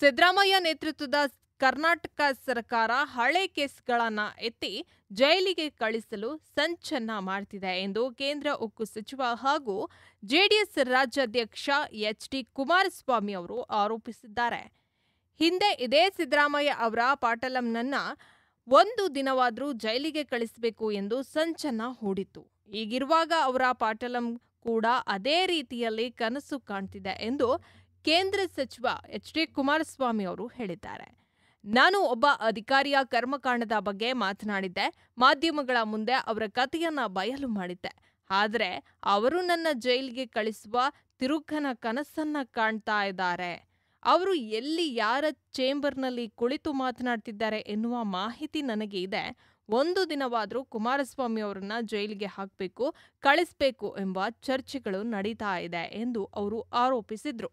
ಸಿದ್ದರಾಮಯ್ಯ ನೇತೃತ್ವದ ಕರ್ನಾಟಕ ಸರ್ಕಾರ ಹಳೆ ಕೇಸ್ಗಳನ್ನು ಎತ್ತಿ ಜೈಲಿಗೆ ಕಳಿಸಲು ಸಂಚನ್ನ ಮಾಡ್ತಿದೆ ಎಂದು ಕೇಂದ್ರ ಉಕ್ಕು ಸಚಿವ ಹಾಗೂ ಜೆಡಿಎಸ್ ರಾಜ್ಯಾಧ್ಯಕ್ಷ ಎಚ್.ಡಿ. ಕುಮಾರಸ್ವಾಮಿ ಅವರು ಆರೋಪಿಸಿದ್ದಾರೆ. ಹಿಂದೆ ಇದೇ ಸಿದ್ದರಾಮಯ್ಯ ಅವರ ಪಾಟಲಂನನ್ನ ಒಂದು ದಿನವಾದರೂ ಜೈಲಿಗೆ ಕಳಿಸಬೇಕು ಎಂದು ಸಂಚನ್ನ ಹೂಡಿತ್ತು. ಹೀಗಿರುವಾಗ ಅವರ ಪಾಟಲಂ ಕೂಡ ಅದೇ ರೀತಿಯಲ್ಲಿ ಕನಸು ಕಾಣ್ತಿದೆ ಎಂದು ಕೇಂದ್ರ ಸಚಿವ ಎಚ್.ಡಿ. ಕುಮಾರಸ್ವಾಮಿ ಅವರು ಹೇಳಿದ್ದಾರೆ. ನಾನು ಒಬ್ಬ ಅಧಿಕಾರಿಯ ಕರ್ಮಕಾಂಡದ ಬಗ್ಗೆ ಮಾತನಾಡಿದ್ದೆ. ಮಾಧ್ಯಮಗಳ ಮುಂದೆ ಅವರ ಕಥೆಯನ್ನ ಬಯಲು ಮಾಡಿದ್ದೆ. ಆದರೆ ಅವರು ನನ್ನ ಜೈಲಿಗೆ ಕಳಿಸುವ ತಿರುಕನ ಕನಸನ್ನ ಕಾಣ್ತಾ ಇದ್ದಾರೆ. ಅವರು ಎಲ್ಲಿ ಯಾರ ಚೇಂಬರ್ನಲ್ಲಿ ಕುಳಿತು ಮಾತನಾಡ್ತಿದ್ದಾರೆ ಎನ್ನುವ ಮಾಹಿತಿ ನನಗೆ ಇದೆ. ಒಂದು ದಿನವಾದರೂ ಕುಮಾರಸ್ವಾಮಿ ಅವರನ್ನ ಜೈಲಿಗೆ ಹಾಕಬೇಕು, ಕಳಿಸಬೇಕು ಎಂಬ ಚರ್ಚೆಗಳು ನಡೀತಾ ಇದೆ ಎಂದು ಅವರು ಆರೋಪಿಸಿದ್ರು.